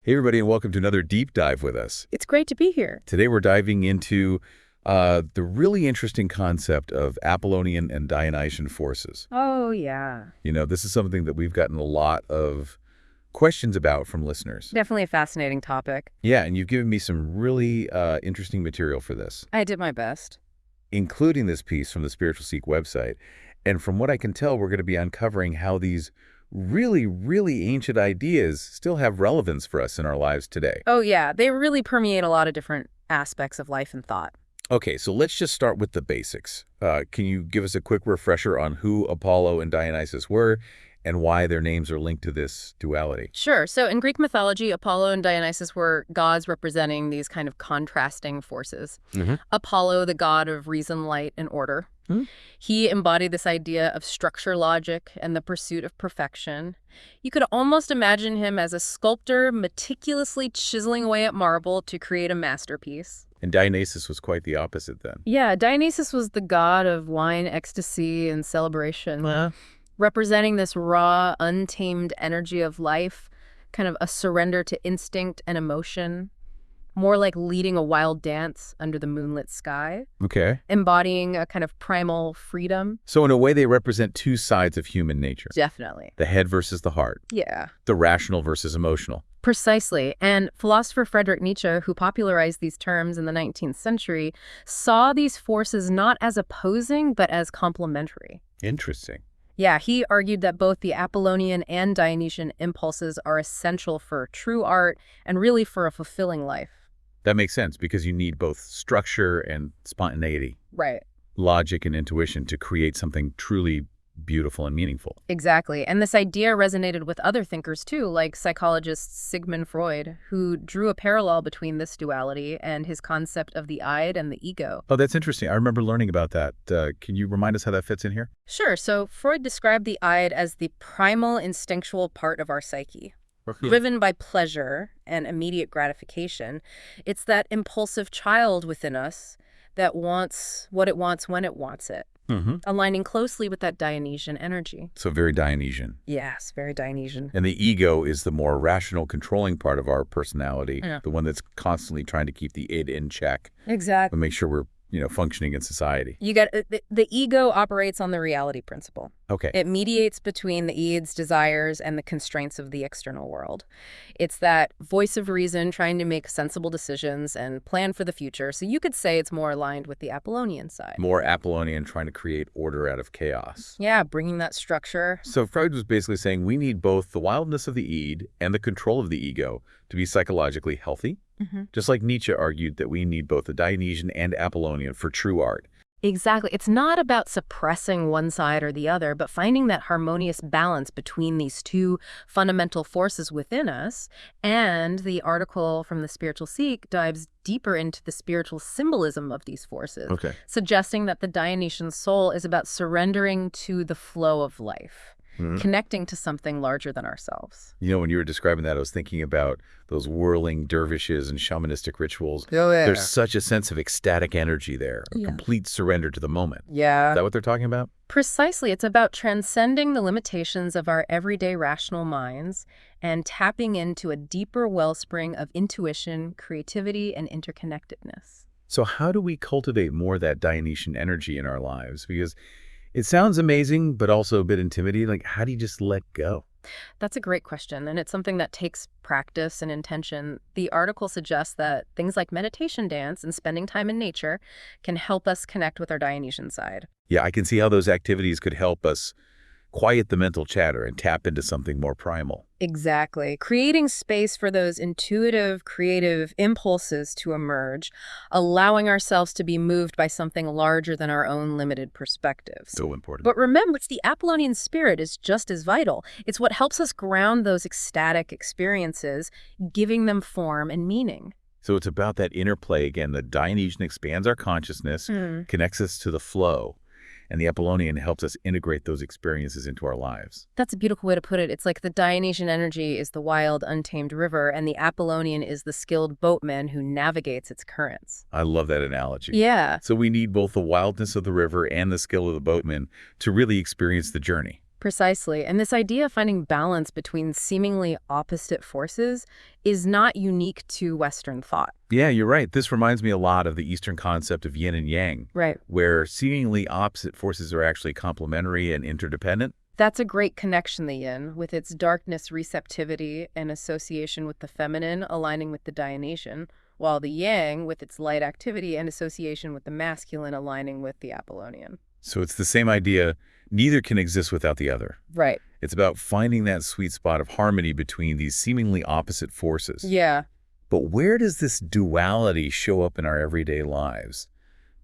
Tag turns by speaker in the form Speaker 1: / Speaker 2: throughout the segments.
Speaker 1: Hey everybody, and welcome to another deep dive with us.
Speaker 2: It's great to be here.
Speaker 1: Today we're diving into the really interesting concept of Apollonian and Dionysian forces.
Speaker 2: Oh, yeah.
Speaker 1: This is something that we've gotten a lot of questions about from listeners.
Speaker 2: Definitely a fascinating topic.
Speaker 1: Yeah, and you've given me some really interesting material for this,
Speaker 2: I did my best.
Speaker 1: including this piece from the Spiritual Seek website. And from what I can tell, we're going to be uncovering how these really, really ancient ideas still have relevance for us in our lives today.
Speaker 2: Oh, yeah. They really permeate a lot of different aspects of life and thought.
Speaker 1: Okay, so let's just start with the basics. Can you give us a quick refresher on who Apollo and Dionysus were and why their names are linked to this duality?
Speaker 2: Sure. So in Greek mythology, Apollo and Dionysus were gods representing these kind of contrasting forces. Apollo, the god of reason, light, and order. He embodied this idea of structure, logic, and the pursuit of perfection. You could almost imagine him as a sculptor meticulously chiseling away at marble to create a masterpiece.
Speaker 1: And Dionysus was quite the opposite then.
Speaker 2: Yeah, Dionysus was the god of wine, ecstasy, and celebration, representing this raw, untamed energy of life, kind of a surrender to instinct and emotion, more like leading a wild dance under the moonlit sky,
Speaker 1: Okay.
Speaker 2: embodying a kind of primal freedom.
Speaker 1: So in a way, they represent two sides of human nature.
Speaker 2: Definitely.
Speaker 1: The head versus the heart.
Speaker 2: Yeah.
Speaker 1: The rational versus emotional.
Speaker 2: Precisely. And philosopher Friedrich Nietzsche, who popularized these terms in the 19th century, saw these forces not as opposing, but as complementary.
Speaker 1: Interesting.
Speaker 2: Yeah, he argued that both the Apollonian and Dionysian impulses are essential for true art and really for a fulfilling life.
Speaker 1: That makes sense because you need both structure and spontaneity,
Speaker 2: Right.
Speaker 1: logic and intuition to create something truly beautiful and meaningful.
Speaker 2: Exactly. And this idea resonated with other thinkers too, like psychologist Sigmund Freud, who drew a parallel between this duality and his concept of the id and the ego.
Speaker 1: Oh, that's interesting. I remember learning about that. Can you remind us how that fits in here?
Speaker 2: Sure. So Freud described the id as the primal instinctual part of our psyche. Driven by pleasure and immediate gratification, it's that impulsive child within us that wants what it wants when it wants it, aligning closely with that Dionysian energy.
Speaker 1: So very Dionysian.
Speaker 2: Yes, very Dionysian.
Speaker 1: And the ego is the more rational, controlling part of our personality, the one that's constantly trying to keep the id in check
Speaker 2: Exactly.
Speaker 1: and make sure we're functioning in society.
Speaker 2: You get the ego operates on the reality principle.
Speaker 1: Okay.
Speaker 2: It mediates between the id's desires and the constraints of the external world. It's that voice of reason trying to make sensible decisions and plan for the future. So you could say it's more aligned with the Apollonian side.
Speaker 1: More Apollonian, trying to create order out of chaos.
Speaker 2: Yeah, bringing that structure.
Speaker 1: So Freud was basically saying we need both the wildness of the id and the control of the ego to be psychologically healthy. Just like Nietzsche argued that we need both the Dionysian and Apollonian for true art.
Speaker 2: Exactly. It's not about suppressing one side or the other, but finding that harmonious balance between these two fundamental forces within us. And the article from the Spiritual Seek dives deeper into the spiritual symbolism of these forces, suggesting that the Dionysian soul is about surrendering to the flow of life. Connecting to something larger than ourselves.
Speaker 1: When you were describing that, I was thinking about those whirling dervishes and shamanistic rituals.
Speaker 3: Oh, yeah.
Speaker 1: There's such a sense of ecstatic energy there, a complete surrender to the moment.
Speaker 2: Yeah.
Speaker 1: Is that what they're talking about?
Speaker 2: Precisely. It's about transcending the limitations of our everyday rational minds and tapping into a deeper wellspring of intuition, creativity, and interconnectedness.
Speaker 1: So how do we cultivate more of that Dionysian energy in our lives? Because it sounds amazing, but also a bit intimidating. Like, how do you just let go?
Speaker 2: That's a great question, and it's something that takes practice and intention. The article suggests that things like meditation dance and spending time in nature can help us connect with our Dionysian side.
Speaker 1: Yeah, I can see how those activities could help us quiet the mental chatter and tap into something more primal.
Speaker 2: Exactly. Creating space for those intuitive, creative impulses to emerge, allowing ourselves to be moved by something larger than our own limited perspectives.
Speaker 1: So important.
Speaker 2: But remember, it's the Apollonian spirit is just as vital. It's what helps us ground those ecstatic experiences, giving them form and meaning.
Speaker 1: So it's about that interplay again. The Dionysian expands our consciousness, connects us to the flow, and the Apollonian helps us integrate those experiences into our lives.
Speaker 2: That's a beautiful way to put it. It's like the Dionysian energy is the wild, untamed river, and the Apollonian is the skilled boatman who navigates its currents.
Speaker 1: I love that analogy.
Speaker 2: Yeah.
Speaker 1: So we need both the wildness of the river and the skill of the boatman to really experience the journey.
Speaker 2: Precisely. And this idea of finding balance between seemingly opposite forces is not unique to Western thought.
Speaker 1: Yeah, you're right. This reminds me a lot of the Eastern concept of yin and yang,
Speaker 2: Right.
Speaker 1: where seemingly opposite forces are actually complementary and interdependent.
Speaker 2: That's a great connection, the yin, with its darkness receptivity and association with the feminine aligning with the Dionysian, while the yang with its light activity and association with the masculine aligning with the Apollonian.
Speaker 1: So it's the same idea. Neither can exist without the other.
Speaker 2: Right.
Speaker 1: It's about finding that sweet spot of harmony between these seemingly opposite forces.
Speaker 2: Yeah.
Speaker 1: But where does this duality show up in our everyday lives?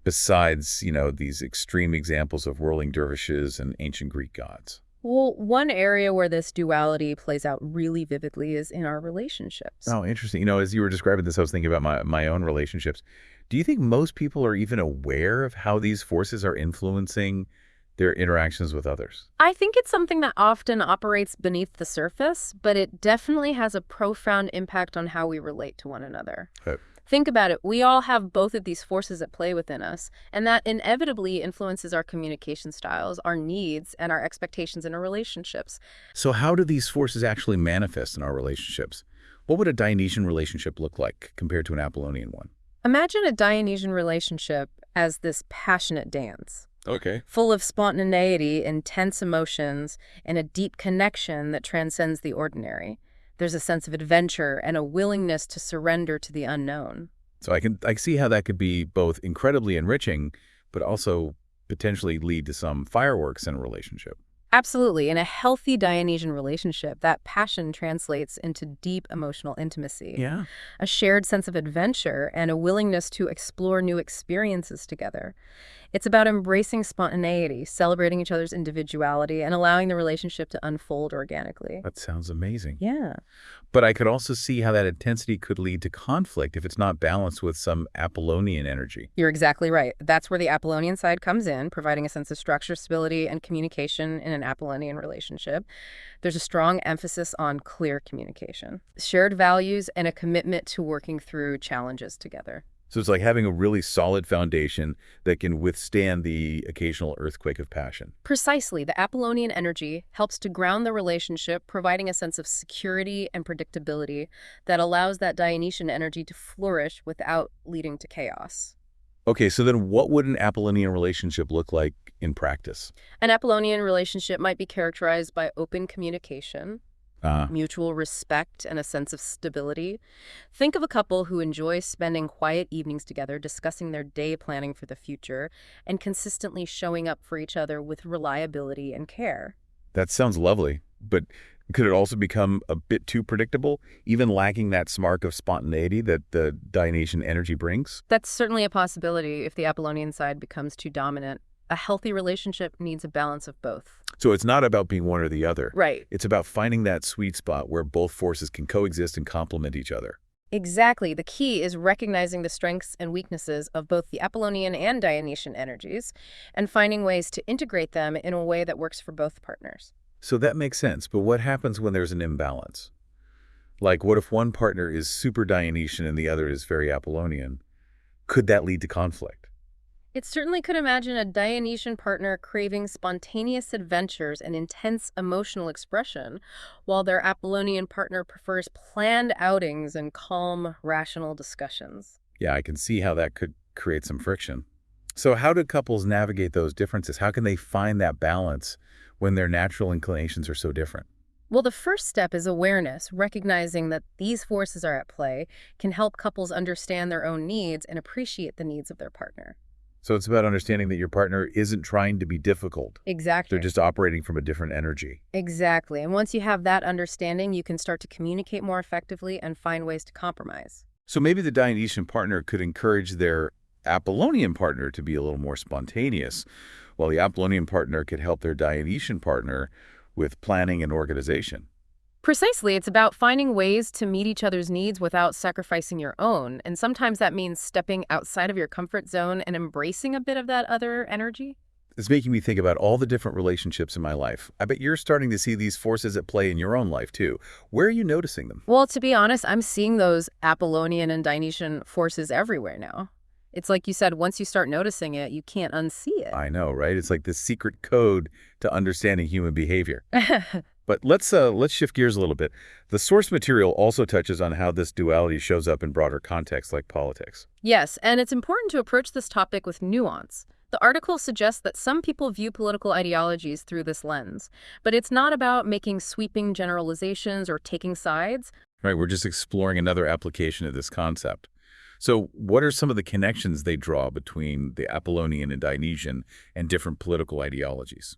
Speaker 1: Besides, these extreme examples of whirling dervishes and ancient Greek gods.
Speaker 2: Well, one area where this duality plays out really vividly is in our relationships.
Speaker 1: Oh, interesting. As you were describing this, I was thinking about my own relationships. Do you think most people are even aware of how these forces are influencing their interactions with others?
Speaker 2: I think it's something that often operates beneath the surface, but it definitely has a profound impact on how we relate to one another.
Speaker 1: Okay.
Speaker 2: Think about it. We all have both of these forces at play within us, and that inevitably influences our communication styles, our needs, and our expectations in our relationships.
Speaker 1: So how do these forces actually manifest in our relationships? What would a Dionysian relationship look like compared to an Apollonian one?
Speaker 2: Imagine a Dionysian relationship as this passionate dance,
Speaker 1: Okay.
Speaker 2: full of spontaneity, intense emotions, and a deep connection that transcends the ordinary. There's a sense of adventure and a willingness to surrender to the unknown.
Speaker 1: So I can see how that could be both incredibly enriching, but also potentially lead to some fireworks in a relationship.
Speaker 2: Absolutely. In a healthy Dionysian relationship, that passion translates into deep emotional intimacy,
Speaker 1: Yeah.
Speaker 2: a shared sense of adventure, and a willingness to explore new experiences together. It's about embracing spontaneity, celebrating each other's individuality, and allowing the relationship to unfold organically.
Speaker 1: That sounds amazing.
Speaker 2: Yeah.
Speaker 1: But I could also see how that intensity could lead to conflict if it's not balanced with some Apollonian energy.
Speaker 2: You're exactly right. That's where the Apollonian side comes in, providing a sense of structure, stability, and communication in an Apollonian relationship. There's a strong emphasis on clear communication, shared values, and a commitment to working through challenges together.
Speaker 1: So it's like having a really solid foundation that can withstand the occasional earthquake of passion.
Speaker 2: Precisely, the Apollonian energy helps to ground the relationship, providing a sense of security and predictability that allows that Dionysian energy to flourish without leading to chaos.
Speaker 1: Okay, so then what would an Apollonian relationship look like in practice?
Speaker 2: An Apollonian relationship might be characterized by open communication, mutual respect, and a sense of stability. Think of a couple who enjoys spending quiet evenings together, discussing their day planning for the future, and consistently showing up for each other with reliability and care.
Speaker 1: That sounds lovely, but could it also become a bit too predictable, even lacking that spark of spontaneity that the Dionysian energy brings?
Speaker 2: That's certainly a possibility if the Apollonian side becomes too dominant. A healthy relationship needs a balance of both.
Speaker 1: So it's not about being one or the other.
Speaker 2: Right.
Speaker 1: It's about finding that sweet spot where both forces can coexist and complement each other.
Speaker 2: Exactly. The key is recognizing the strengths and weaknesses of both the Apollonian and Dionysian energies and finding ways to integrate them in a way that works for both partners.
Speaker 1: So that makes sense, but what happens when there's an imbalance? Like, what if one partner is super Dionysian and the other is very Apollonian? Could that lead to conflict?
Speaker 2: It certainly could. Imagine a Dionysian partner craving spontaneous adventures and intense emotional expression, while their Apollonian partner prefers planned outings and calm, rational discussions.
Speaker 1: Yeah, I can see how that could create some friction. So how do couples navigate those differences? How can they find that balance when their natural inclinations are so different?
Speaker 2: Well, the first step is awareness. Recognizing that these forces are at play can help couples understand their own needs and appreciate the needs of their partner.
Speaker 1: So it's about understanding that your partner isn't trying to be difficult.
Speaker 2: Exactly.
Speaker 1: They're just operating from a different energy.
Speaker 2: Exactly. And once you have that understanding, you can start to communicate more effectively and find ways to compromise.
Speaker 1: So maybe the Dionysian partner could encourage their Apollonian partner to be a little more spontaneous, while the Apollonian partner could help their Dionysian partner with planning and organization.
Speaker 2: Precisely. It's about finding ways to meet each other's needs without sacrificing your own. And sometimes that means stepping outside of your comfort zone and embracing a bit of that other energy.
Speaker 1: It's making me think about all the different relationships in my life. I bet you're starting to see these forces at play in your own life, too. Where are you noticing them?
Speaker 2: Well, to be honest, I'm seeing those Apollonian and Dionysian forces everywhere now. It's like you said, once you start noticing it, you can't unsee it.
Speaker 1: I know, right? It's like this secret code to understanding human behavior. But let's shift gears a little bit. The source material also touches on how this duality shows up in broader contexts like politics.
Speaker 2: Yes, and it's important to approach this topic with nuance. The article suggests that some people view political ideologies through this lens, but it's not about making sweeping generalizations or taking sides.
Speaker 1: Right, we're just exploring another application of this concept. So what are some of the connections they draw between the Apollonian and Dionysian and different political ideologies?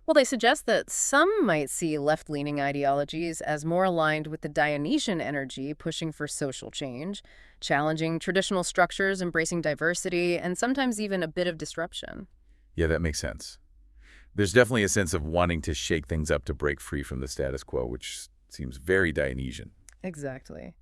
Speaker 2: Well, they suggest that some might see left-leaning ideologies as more aligned with the Dionysian energy, pushing for social change, challenging traditional structures, embracing diversity, and sometimes even a bit of disruption.
Speaker 1: Yeah, that makes sense. There's definitely a sense of wanting to shake things up to break free from the status quo, which seems very Dionysian.
Speaker 2: Exactly.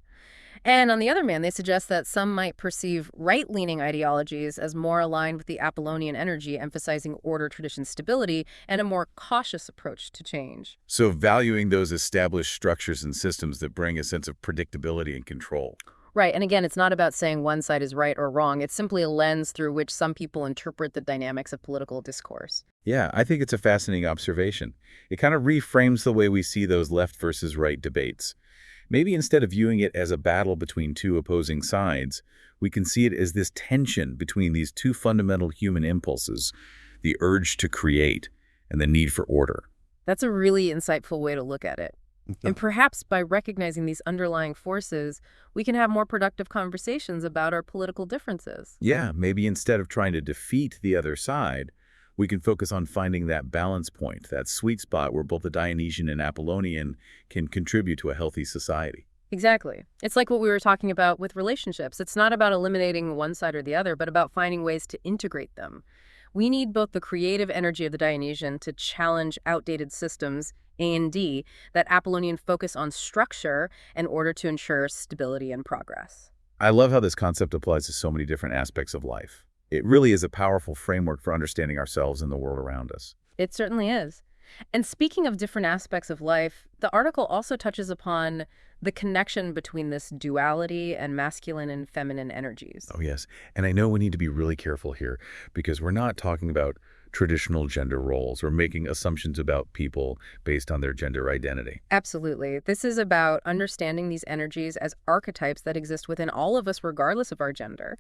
Speaker 2: And on the other hand, they suggest that some might perceive right-leaning ideologies as more aligned with the Apollonian energy, emphasizing order, tradition, stability, and a more cautious approach to change.
Speaker 1: So valuing those established structures and systems that bring a sense of predictability and control.
Speaker 2: Right, and again, it's not about saying one side is right or wrong. It's simply a lens through which some people interpret the dynamics of political discourse.
Speaker 1: Yeah, I think it's a fascinating observation. It kind of reframes the way we see those left versus right debates. Maybe instead of viewing it as a battle between two opposing sides, we can see it as this tension between these two fundamental human impulses, the urge to create and the need for order.
Speaker 2: That's a really insightful way to look at it. And perhaps by recognizing these underlying forces, we can have more productive conversations about our political differences.
Speaker 1: Yeah, maybe instead of trying to defeat the other side, we can focus on finding that balance point, that sweet spot where both the Dionysian and Apollonian can contribute to a healthy society.
Speaker 2: Exactly. It's like what we were talking about with relationships. It's not about eliminating one side or the other, but about finding ways to integrate them. We need both the creative energy of the Dionysian to challenge outdated systems, A and D, that Apollonian focus on structure in order to ensure stability and progress.
Speaker 1: I love how this concept applies to so many different aspects of life. It really is a powerful framework for understanding ourselves and the world around us.
Speaker 2: It certainly is. And speaking of different aspects of life, the article also touches upon the connection between this duality and masculine and feminine energies.
Speaker 1: Oh, yes. And I know we need to be really careful here because we're not talking about traditional gender roles or making assumptions about people based on their gender identity.
Speaker 2: Absolutely. This is about understanding these energies as archetypes that exist within all of us regardless of our gender.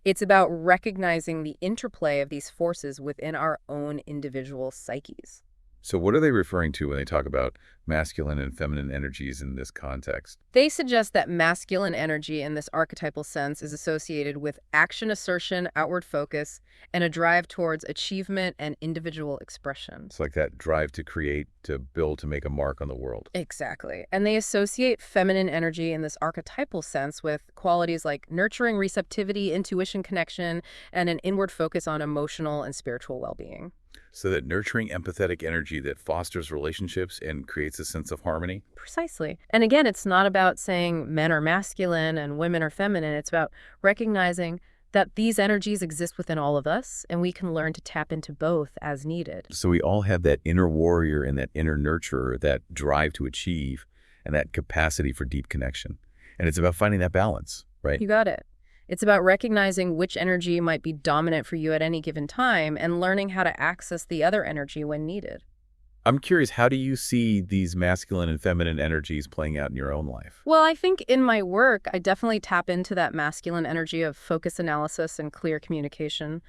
Speaker 2: It's about recognizing the interplay of these forces within our own individual psyches.
Speaker 1: So what are they referring to when they talk about masculine and feminine energies in this context?
Speaker 2: They suggest that masculine energy in this archetypal sense is associated with action assertion, outward focus, and a drive towards achievement and individual expression.
Speaker 1: It's like that drive to create, to build, to make a mark on the world.
Speaker 2: Exactly. And they associate feminine energy in this archetypal sense with qualities like nurturing receptivity, intuition connection, and an inward focus on emotional and spiritual well-being.
Speaker 1: So that nurturing, empathetic energy that fosters relationships and creates a sense of harmony.
Speaker 2: Precisely. And again, it's not about saying men are masculine and women are feminine. It's about recognizing that these energies exist within all of us, and we can learn to tap into both as needed.
Speaker 1: So we all have that inner warrior and that inner nurturer, that drive to achieve, and that capacity for deep connection. And it's about finding that balance, right?
Speaker 2: You got it. It's about recognizing which energy might be dominant for you at any given time and learning how to access the other energy when needed.
Speaker 1: I'm curious, how do you see these masculine and feminine energies playing out in your own life?
Speaker 2: Well, I think in my work, I definitely tap into that masculine energy of focus analysis and clear communication.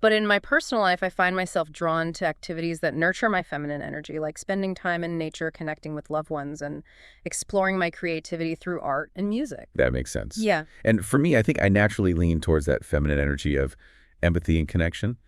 Speaker 2: But in my personal life, I find myself drawn to activities that nurture my feminine energy, like spending time in nature, connecting with loved ones, and exploring my creativity through art and music.
Speaker 1: That makes sense.
Speaker 2: Yeah.
Speaker 1: And for me, I think I naturally lean towards that feminine energy of empathy and connection.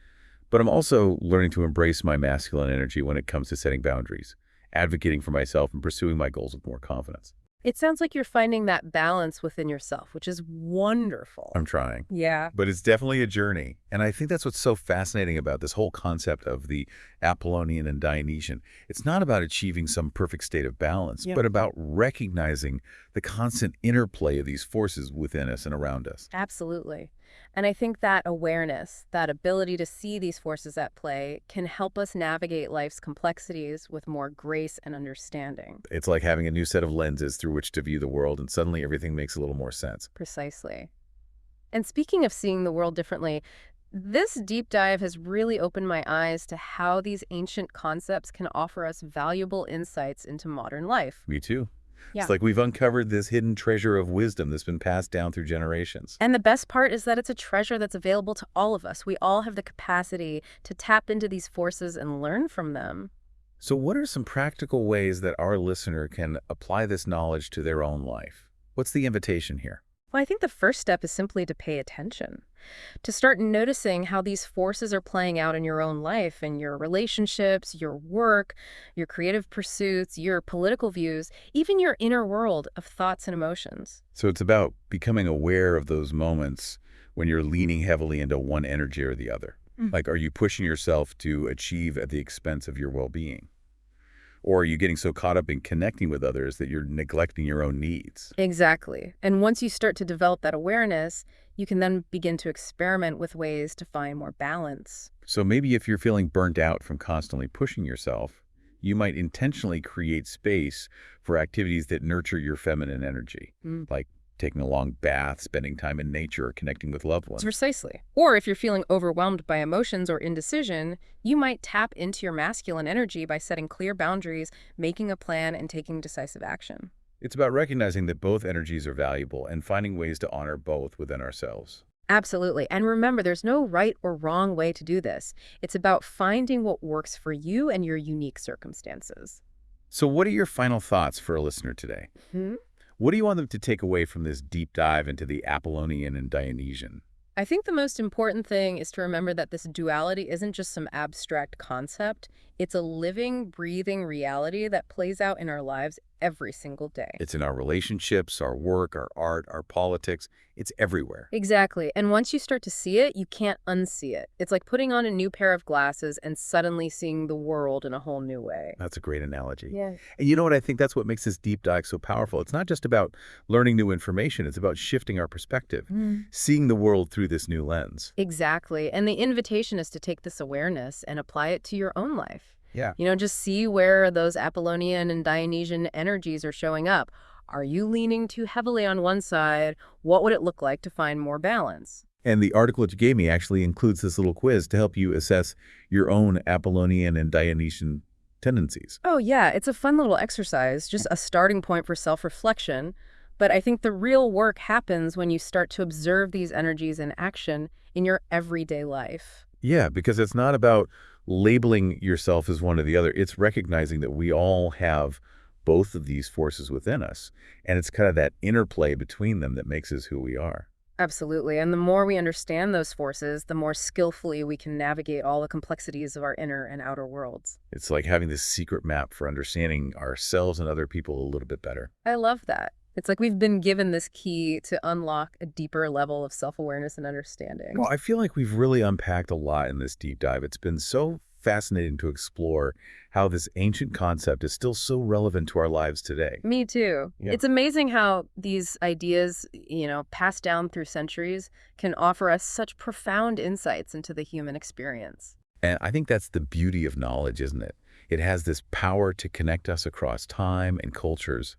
Speaker 1: But I'm also learning to embrace my masculine energy when it comes to setting boundaries, advocating for myself, and pursuing my goals with more confidence.
Speaker 2: It sounds like you're finding that balance within yourself, which is wonderful.
Speaker 1: I'm trying.
Speaker 2: Yeah.
Speaker 1: But it's definitely a journey. And I think that's what's so fascinating about this whole concept of the Apollonian and Dionysian. It's not about achieving some perfect state of balance, but about recognizing the constant interplay of these forces within us and around us.
Speaker 2: Absolutely. And I think that awareness, that ability to see these forces at play, can help us navigate life's complexities with more grace and understanding.
Speaker 1: It's like having a new set of lenses through which to view the world, and suddenly everything makes a little more sense.
Speaker 2: Precisely. And speaking of seeing the world differently, this deep dive has really opened my eyes to how these ancient concepts can offer us valuable insights into modern life.
Speaker 1: Me too. It's
Speaker 2: Yeah.
Speaker 1: like we've uncovered this hidden treasure of wisdom that's been passed down through generations.
Speaker 2: And the best part is that it's a treasure that's available to all of us. We all have the capacity to tap into these forces and learn from them.
Speaker 1: So what are some practical ways that our listener can apply this knowledge to their own life? What's the invitation here?
Speaker 2: Well, I think the first step is simply to pay attention, to start noticing how these forces are playing out in your own life, in your relationships, your work, your creative pursuits, your political views, even your inner world of thoughts and emotions.
Speaker 1: So it's about becoming aware of those moments when you're leaning heavily into one energy or the other. Like, are you pushing yourself to achieve at the expense of your well-being? Or are you getting so caught up in connecting with others that you're neglecting your own needs?
Speaker 2: Exactly. And once you start to develop that awareness, you can then begin to experiment with ways to find more balance.
Speaker 1: So maybe if you're feeling burnt out from constantly pushing yourself, you might intentionally create space for activities that nurture your feminine energy, like taking a long bath, spending time in nature, or connecting with loved ones.
Speaker 2: Precisely. Or if you're feeling overwhelmed by emotions or indecision, you might tap into your masculine energy by setting clear boundaries, making a plan, and taking decisive action.
Speaker 1: It's about recognizing that both energies are valuable and finding ways to honor both within ourselves.
Speaker 2: Absolutely. And remember, there's no right or wrong way to do this. It's about finding what works for you and your unique circumstances.
Speaker 1: So what are your final thoughts for a listener today? What do you want them to take away from this deep dive into the Apollonian and Dionysian?
Speaker 2: I think the most important thing is to remember that this duality isn't just some abstract concept. It's a living, breathing reality that plays out in our lives every single day.
Speaker 1: It's in our relationships, our work, our art, our politics. It's everywhere.
Speaker 2: Exactly. And once you start to see it, you can't unsee it. It's like putting on a new pair of glasses and suddenly seeing the world in a whole new way.
Speaker 1: That's a great analogy.
Speaker 2: Yeah.
Speaker 1: And you know what? I think that's what makes this deep dive so powerful. It's not just about learning new information. It's about shifting our perspective, seeing the world through this new lens.
Speaker 2: Exactly. And the invitation is to take this awareness and apply it to your own life.
Speaker 1: Yeah.
Speaker 2: Just see where those Apollonian and Dionysian energies are showing up. Are you leaning too heavily on one side? What would it look like to find more balance?
Speaker 1: And the article that you gave me actually includes this little quiz to help you assess your own Apollonian and Dionysian tendencies.
Speaker 2: Oh, yeah. It's a fun little exercise, just a starting point for self-reflection. But I think the real work happens when you start to observe these energies in action in your everyday life.
Speaker 1: Yeah, because it's not about labeling yourself as one or the other. It's recognizing that we all have both of these forces within us. And it's kind of that interplay between them that makes us who we are.
Speaker 2: Absolutely. And the more we understand those forces, the more skillfully we can navigate all the complexities of our inner and outer worlds.
Speaker 1: It's like having this secret map for understanding ourselves and other people a little bit better.
Speaker 2: I love that. It's like we've been given this key to unlock a deeper level of self-awareness and understanding.
Speaker 1: Well, I feel like we've really unpacked a lot in this deep dive. It's been so fascinating to explore how this ancient concept is still so relevant to our lives today.
Speaker 2: Me too.
Speaker 1: Yeah.
Speaker 2: It's amazing how these ideas, passed down through centuries, can offer us such profound insights into the human experience.
Speaker 1: And I think that's the beauty of knowledge, isn't it? It has this power to connect us across time and cultures,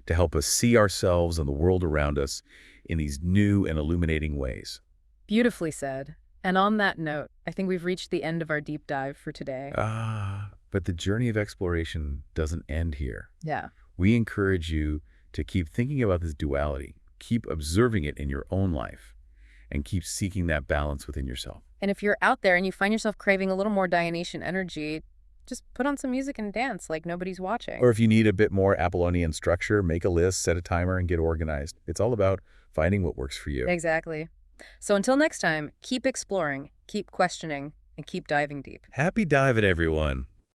Speaker 1: to help us see ourselves and the world around us in these new and illuminating ways.
Speaker 2: Beautifully said. And on that note, I think we've reached the end of our deep dive for today.
Speaker 1: But the journey of exploration doesn't end here.
Speaker 2: Yeah.
Speaker 1: We encourage you to keep thinking about this duality, keep observing it in your own life, and keep seeking that balance within yourself.
Speaker 2: And if you're out there and you find yourself craving a little more Dionysian energy, just put on some music and dance like nobody's watching.
Speaker 1: Or if you need a bit more Apollonian structure, make a list, set a timer, and get organized. It's all about finding what works for you.
Speaker 2: Exactly. So until next time, keep exploring, keep questioning, and keep diving deep.
Speaker 1: Happy diving, everyone.